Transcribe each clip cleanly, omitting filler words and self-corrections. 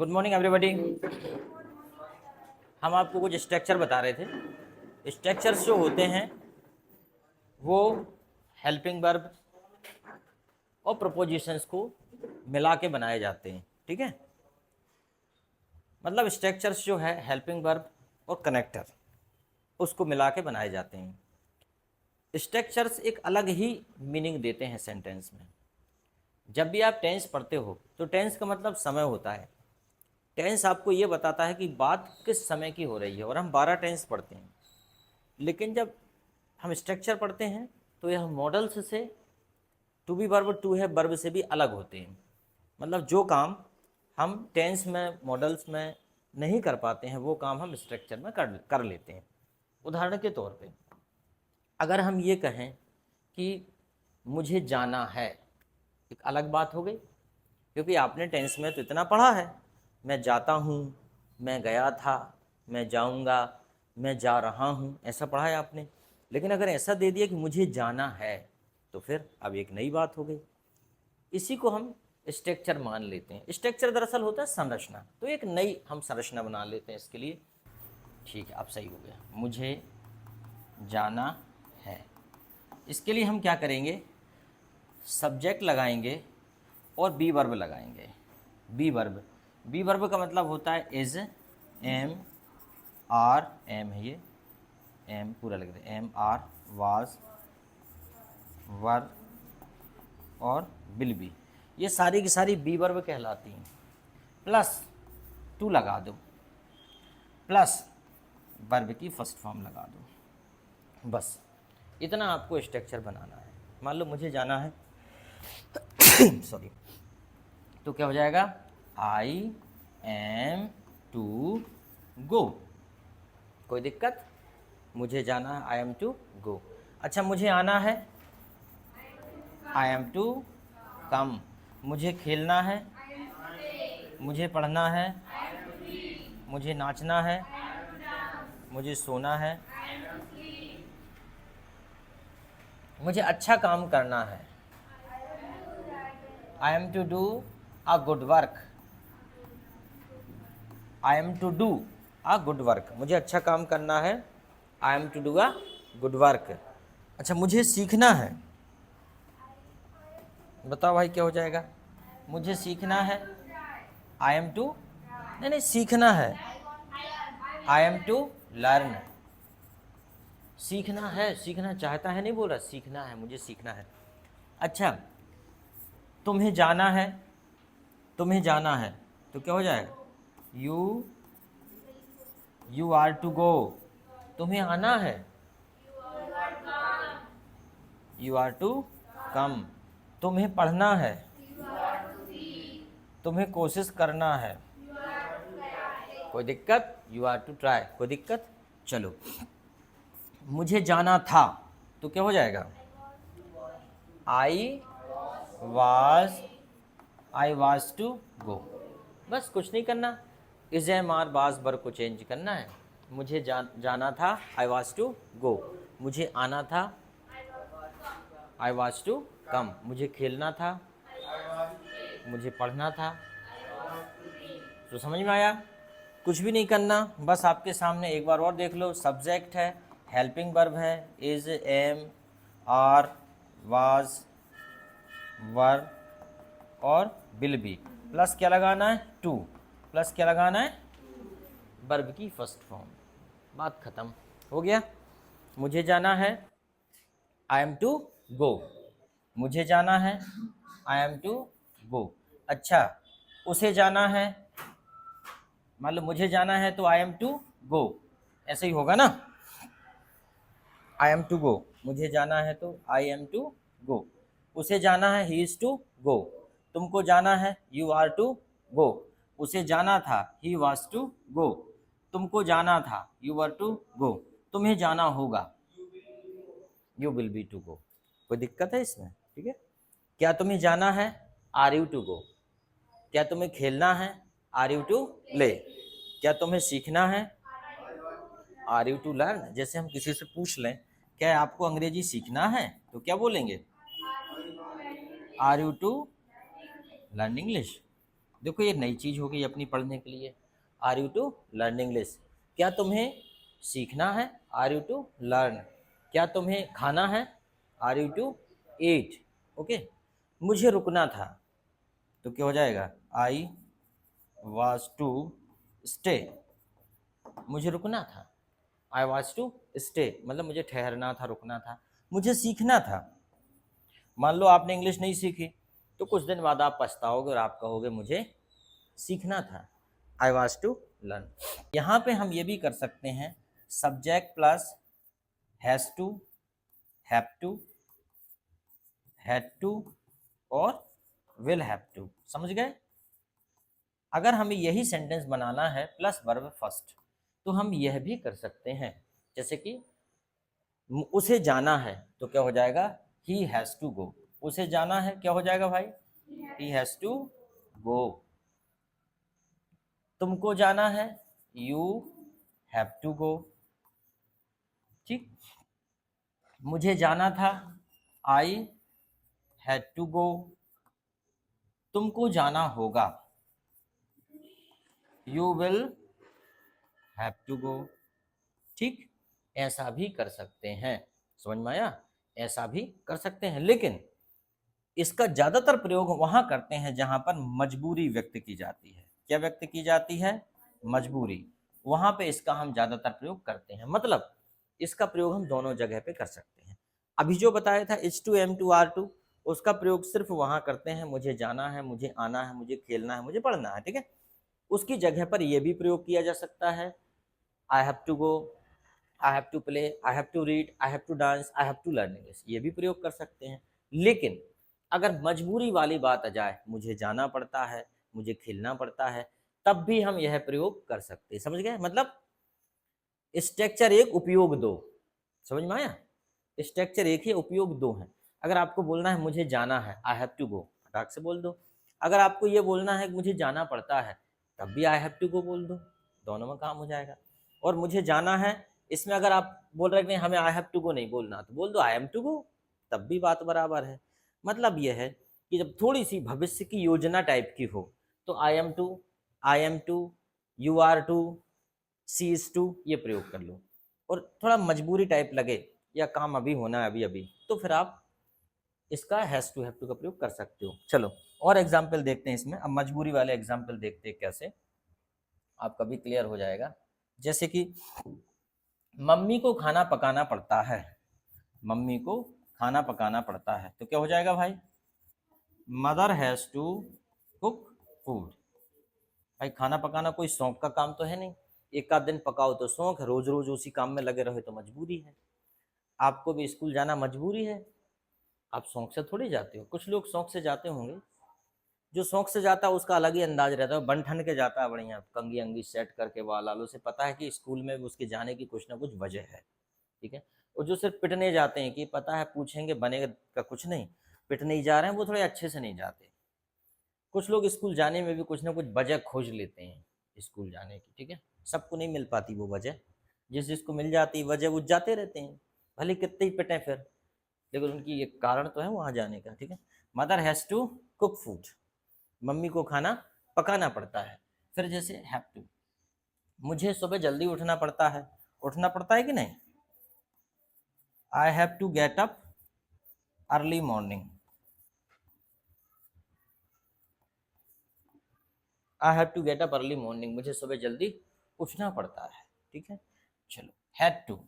Good morning everybody. हम आपको कुछ स्ट्रक्चर बता रहे थे। स्ट्रक्चर्स जो होते हैं वो हेल्पिंग वर्ब और प्रपोजिशंस को मिला के बनाए जाते हैं, ठीक है। मतलब स्ट्रक्चर्स जो है हेल्पिंग वर्ब और कनेक्टर उसको मिला के बनाए जाते हैं। स्ट्रक्चर्स एक अलग ही मीनिंग देते हैं सेंटेंस में। जब भी आप टेंस पढ़ते हो तो टेंस का मतलब समय होता है। टेंस आपको ये बताता है कि बात किस समय की हो रही है, और हम 12 टेंस पढ़ते हैं। लेकिन जब हम स्ट्रक्चर पढ़ते हैं तो यह मॉडल्स से, टू बी वर्ब टू है वर्ब से भी अलग होते हैं। मतलब जो काम हम टेंस में मॉडल्स में नहीं कर पाते हैं वो काम हम स्ट्रक्चर में कर लेते हैं। उदाहरण के तौर पे अगर हम ये कहें कि मुझे जाना है, एक अलग बात हो गई, क्योंकि आपने टेंस में तो इतना पढ़ा है, मैं जाता हूँ, मैं गया था, मैं जाऊँगा, मैं जा रहा हूँ, ऐसा पढ़ा है आपने। लेकिन अगर ऐसा दे दिया कि मुझे जाना है तो फिर अब एक नई बात हो गई। इसी को हम स्ट्रक्चर मान लेते हैं। स्ट्रक्चर दरअसल होता है संरचना, तो एक नई हम संरचना बना लेते हैं इसके लिए। ठीक है, अब सही हो गया। मुझे जाना है, इसके लिए हम क्या करेंगे, सब्जेक्ट लगाएंगे और बी वर्ब लगाएंगे। बी वर्ब का मतलब होता है इज, एम, आर, एम है ये, एम पूरा लग रहा है, एम, आर, वाज, वर और विल बी, ये सारी की सारी बी वर्ब कहलाती हैं। प्लस टू लगा दो, प्लस वर्ब की फर्स्ट फॉर्म लगा दो, बस इतना आपको स्ट्रक्चर बनाना है। मान लो मुझे जाना है सॉरी, तो क्या हो जाएगा, आई एम टू गो। कोई दिक्कत, मुझे जाना है, आई एम टू गो। अच्छा, मुझे आना है, आई एम टू कम। मुझे खेलना है, मुझे पढ़ना है, मुझे नाचना है, मुझे सोना है, मुझे अच्छा काम करना है, I am to do a good work. I am to do a good work, मुझे अच्छा काम करना है, I am to do a good work. अच्छा, मुझे सीखना है, बताओ भाई क्या हो जाएगा, मुझे सीखना है, आई एम टू, नहीं सीखना है, आई एम टू लर्न। सीखना है, सीखना चाहता है नहीं बोल रहा, सीखना है, मुझे सीखना है। अच्छा, तुम्हें जाना है, तुम्हें जाना है तो क्या हो जाएगा, यू आर टू गो। तुम्हें आना है, यू आर टू कम। तुम्हें पढ़ना है, तुम्हें कोशिश करना है, कोई दिक्कत, यू आर टू ट्राई, कोई दिक्कत। चलो, मुझे जाना था तो क्या हो जाएगा, आई वाज टू गो। बस कुछ नहीं करना, is, am, are, was verb को चेंज करना है। मुझे जाना था, आई वाज टू गो। मुझे आना था, आई वाज टू कम। मुझे खेलना था, मुझे पढ़ना था। तो समझ में आया, कुछ भी नहीं करना, बस आपके सामने एक बार और देख लो। सब्जेक्ट है, हेल्पिंग वर्ब है, इज, एम, आर, वाज, वर और विल बी। प्लस क्या लगाना है, टू। प्लस क्या लगाना है, वर्ब की फर्स्ट फॉर्म। बात खत्म हो गया। मुझे जाना है, आई एम टू गो। मुझे जाना है, आई एम टू गो। अच्छा, उसे जाना है, मान लो मुझे जाना है तो आई एम टू गो, ऐसे ही होगा ना, आई एम टू गो। मुझे जाना है तो आई एम टू गो। उसे जाना है, ही इज टू गो। तुमको जाना है, यू आर टू गो। उसे जाना था, ही वाज टू गो। तुमको जाना था, यू आर टू गो। तुम्हें जाना होगा, you will be to go. कोई दिक्कत है इसमें, ठीक है। क्या तुम्हें जाना है, आर यू टू गो। क्या तुम्हें खेलना है, आर यू टू प्ले। क्या तुम्हें सीखना है, आर यू टू लर्न। जैसे हम किसी से पूछ लें, क्या आपको अंग्रेजी सीखना है, तो क्या बोलेंगे, are you to learn English. देखो ये नई चीज़ हो गई अपनी पढ़ने के लिए। Are you to learn English, क्या तुम्हें सीखना है? Are you to learn. क्या तुम्हें खाना है? Are you to eat. Okay. मुझे रुकना था, तो क्या हो जाएगा? I was to stay. मुझे रुकना था, आई वॉज टू स्टे, मतलब मुझे ठहरना था, रुकना था। मुझे सीखना था, मान लो आपने इंग्लिश नहीं सीखी तो कुछ दिन बाद आप पछताओगे और आप कहोगे मुझे सीखना था। I was to learn. यहाँ पे हम ये भी कर सकते हैं, subject plus has to, have to, had to और विल हैव टू। समझ गए? अगर हमें यही सेंटेंस बनाना है प्लस वर्ब फर्स्ट, तो हम यह भी कर सकते हैं। जैसे कि उसे जाना है, तो क्या हो जाएगा? He has to go. उसे जाना है, क्या हो जाएगा भाई? He has to go. तुमको जाना है, यू हैव टू गो। ठीक। मुझे जाना था, आई हैड टू गो। तुमको जाना होगा, you will have to go. ठीक। ऐसा भी कर सकते हैं। समझ में आया? ऐसा भी कर सकते हैं, लेकिन इसका ज्यादातर प्रयोग वहां करते हैं जहां पर मजबूरी व्यक्त की जाती है। क्या व्यक्त की जाती है? मजबूरी। वहां पे इसका हम ज्यादातर प्रयोग करते हैं। मतलब इसका प्रयोग हम दोनों जगह पे कर सकते हैं। अभी जो बताया था H2M2R2, उसका प्रयोग सिर्फ वहां करते हैं मुझे जाना है, मुझे आना है, मुझे खेलना है, मुझे पढ़ना है। ठीक है। उसकी जगह पर यह भी प्रयोग किया जा सकता है, I have to go, I have to play, I have to read, I have to dance, I have to learn English, ये भी प्रयोग कर सकते हैं। लेकिन अगर मजबूरी वाली बात आ जाए, मुझे जाना पड़ता है, मुझे खेलना पड़ता है, तब भी हम यह प्रयोग कर सकते हैं। समझ गए? मतलब स्ट्रक्चर एक, उपयोग दो। समझ में आया? स्ट्रक्चर एक है, उपयोग दो है। अगर आपको बोलना है मुझे जाना है, आई हैव टू गो, फटाक से बोल दो। अगर आपको ये बोलना है मुझे जाना पड़ता है, तब भी आई हैव टू गो बोल दो, दोनों में काम हो जाएगा। और मुझे जाना है, इसमें अगर आप बोल रहे हैं हमें आई हैव टू गो नहीं बोलना, तो बोल दो आई एम टू गो, तब भी बात बराबर है। मतलब यह है कि जब थोड़ी सी भविष्य की योजना टाइप की हो, तो I am to, I am to, you are to, she is to, ये प्रयोग कर लो। और थोड़ा मजबूरी टाइप लगे या काम अभी होना है अभी अभी, तो फिर आप इसका हैज टू हैव टू का प्रयोग कर सकते हो। चलो और एग्जाम्पल देखते हैं इसमें। अब मजबूरी वाले एग्जाम्पल देखते हैं कैसे, आपका भी क्लियर हो जाएगा। जैसे कि मम्मी को खाना पकाना पड़ता है, मम्मी को खाना पकाना पड़ता है, तो क्या हो जाएगा भाई? Mother has to cook food. भाई खाना पकाना कोई शौक का काम तो है नहीं, एक आध दिन पकाओ तो शौक है, रोज रोज उसी काम में लगे रहो तो मजबूरी है। आपको भी स्कूल जाना मजबूरी है, आप शौक से थोड़ी जाते हो। कुछ लोग शौक से जाते होंगे, जो शौक से जाता है उसका अलग ही अंदाज रहता है, बन ठन के जाता है बढ़िया, कंगी अंगी सेट करके, वाल आलो से पता है कि स्कूल में उसके जाने की कुछ ना कुछ वजह है। ठीक है। और जो सिर्फ पिटने जाते हैं कि पता है पूछेंगे बनेगा का कुछ नहीं, पिटने ही जा रहे हैं, वो थोड़े अच्छे से नहीं जाते। कुछ लोग स्कूल जाने में भी कुछ ना कुछ वजह खोज लेते हैं स्कूल जाने की। ठीक है। सबको नहीं मिल पाती वो वजह, जिस जिसको मिल जाती वजह वो जाते रहते हैं, भले कितने ही पिटें फिर, लेकिन उनकी एक कारण तो है वहाँ जाने का। ठीक है। Mother has to cook food, mummy को खाना पकाना पड़ता है। फिर जैसे हैव टू, मुझे सुबह जल्दी उठना पड़ता है, उठना पड़ता है कि नहीं? I have to get up early morning, I have to get up early morning, मुझे सुबह जल्दी उठना पड़ता है। ठीक है। चलो हैड टू,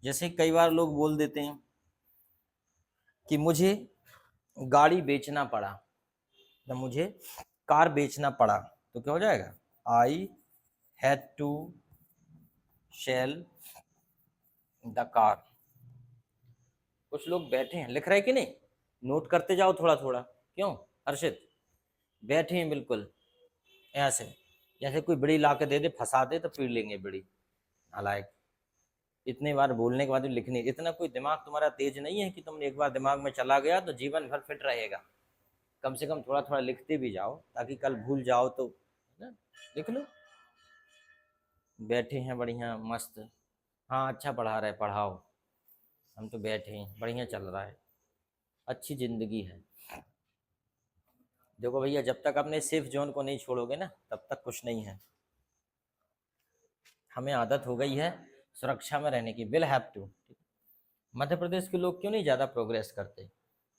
जैसे कई बार लोग बोल देते हैं कि मुझे गाड़ी बेचना पड़ा, तो मुझे कार बेचना पड़ा, तो क्या हो जाएगा? I had to sell the car. कुछ लोग बैठे हैं, लिख रहे हैं कि नहीं? नोट करते जाओ थोड़ा थोड़ा। क्यों हर्षित? बैठे हैं बिल्कुल ऐसे, जैसे कोई बड़ी ला के दे दे, फंसा दे तो पी लेंगे बड़ी। नालायक, इतनी बार बोलने के बाद भी लिखनी। इतना कोई दिमाग तुम्हारा तेज नहीं है कि तुमने एक बार दिमाग में चला गया तो जीवन भर फिट रहेगा। कम से कम थोड़ा थोड़ा लिखते भी जाओ, ताकि कल भूल जाओ तो ना, लिख लो। बैठे हैं बढ़िया मस्त, हाँ अच्छा पढ़ा रहे पढ़ाओ, हम तो बैठे हैं बढ़िया चल रहा है, अच्छी जिंदगी है। देखो भैया, जब तक अपने सेफ जोन को नहीं छोड़ोगे ना, तब तक कुछ नहीं है। हमें आदत हो गई है सुरक्षा में रहने की, will have to. Madhya Pradesh के लोग क्यों नहीं ज़्यादा प्रोग्रेस करते?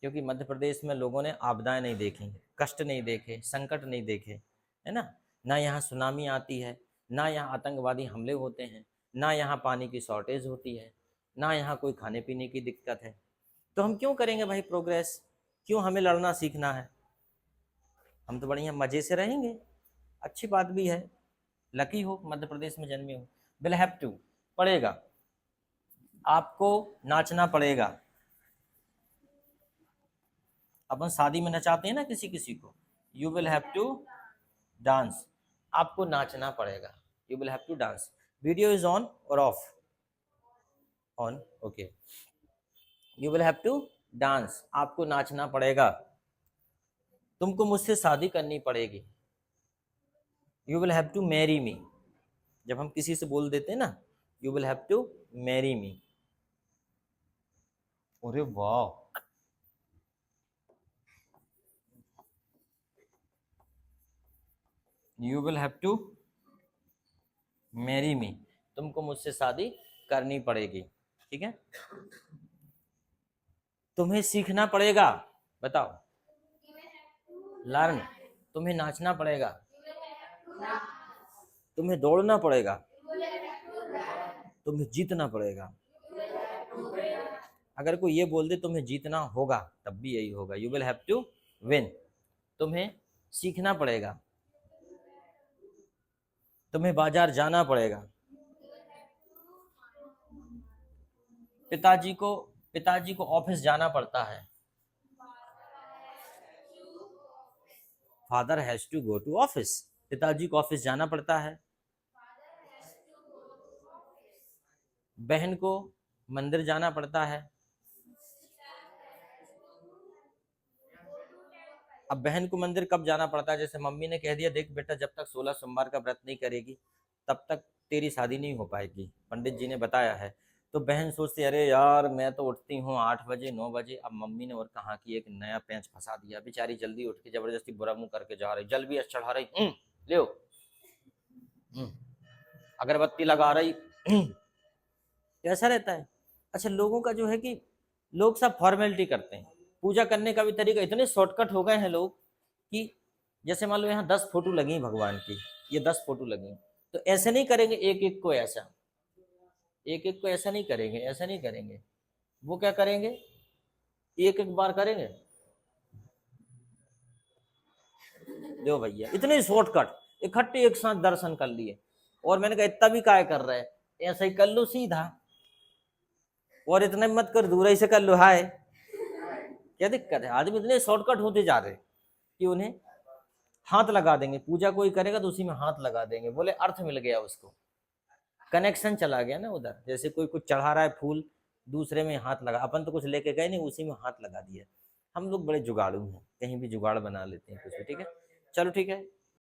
क्योंकि मध्य प्रदेश में लोगों ने आपदाएं नहीं देखी, कष्ट नहीं देखे, संकट नहीं देखे, है ना। ना यहाँ सुनामी आती है, ना यहाँ आतंकवादी हमले होते हैं, ना यहाँ पानी की शॉर्टेज होती है, ना यहाँ कोई खाने पीने की दिक्कत है। तो हम क्यों करेंगे भाई प्रोग्रेस? क्यों हमें लड़ना सीखना है? हम तो बढ़िया मज़े से रहेंगे। अच्छी बात भी है, लकी हो मध्य प्रदेश में जन्मे हो। विल हैव टू, पड़ेगा, आपको नाचना पड़ेगा। अपन शादी में नचाते हैं ना किसी किसी को, you will have to dance, आपको नाचना पड़ेगा, you will have to dance. Video is on और off? On, okay. You will have to dance, आपको नाचना पड़ेगा। तुमको मुझसे शादी करनी पड़ेगी, you will have to marry me. जब हम किसी से बोल देते हैं ना, you will have to marry me. अरे वाह, you will have to marry me, तुमको मुझसे शादी करनी पड़ेगी। ठीक है। तुम्हें सीखना पड़ेगा, बताओ, लर्न। तुम्हें नाचना पड़ेगा, तुम्हें दौड़ना पड़ेगा, तुम्हें जीतना पड़ेगा। अगर कोई ये बोल दे तुम्हें जीतना होगा, तब भी यही होगा, you will have to win. तुम्हें सीखना पड़ेगा, तुम्हें बाजार जाना पड़ेगा। पिताजी को ऑफिस जाना पड़ता है, father has to go to office. पिताजी को ऑफिस जाना पड़ता है। बहन को मंदिर जाना पड़ता है। अब बहन को मंदिर कब जाना पड़ता है? जैसे मम्मी ने कह दिया, देख बेटा, जब तक 16 सोमवार का व्रत नहीं करेगी तब तक तेरी शादी नहीं हो पाएगी, पंडित जी ने बताया है। तो बहन सोचती, अरे यार मैं तो उठती हूँ 8 बजे 9 बजे, अब मम्मी ने और कहाँ की एक नया पेंच फंसा दिया, बेचारी जल्दी उठ के जबरदस्ती बुरा मुंह करके जा रही, जल भी चढ़ा रही, ले अगरबत्ती लगा रही, कैसा रहता है। अच्छा, लोगों का जो है कि लोग सब फॉर्मेलिटी करते हैं। पूजा करने का भी तरीका, इतने शॉर्टकट हो गए हैं लोग कि जैसे मान लो यहाँ 10 फोटो लगी भगवान की, ये 10 फोटो लगी, तो ऐसे नहीं करेंगे एक एक को, ऐसा एक एक को ऐसा नहीं करेंगे, ऐसा नहीं करेंगे। वो क्या करेंगे, एक एक बार करेंगे। दो भैया, इतने शॉर्टकट, इकट्ठे एक साथ दर्शन कर लिए। और मैंने कहा इतना भी काय कर रहे हैं, ऐसा ही कर लो सीधा, और इतना मत कर, दूर ही से कर लो, हाय क्या दिक्कत है। आदमी इतने शॉर्टकट होते जा रहे कि उन्हें हाथ लगा देंगे, पूजा कोई करेगा तो उसी में हाथ लगा देंगे, बोले अर्थ मिल गया उसको, कनेक्शन चला गया ना उधर। जैसे कोई कुछ चढ़ा रहा है फूल, दूसरे में हाथ लगा, अपन तो कुछ लेके गए नहीं, उसी में हाथ लगा दिया। हम लोग बड़े जुगाड़ू हैं, कहीं भी जुगाड़ बना लेते हैं कुछ भी। ठीक है, चलो ठीक है।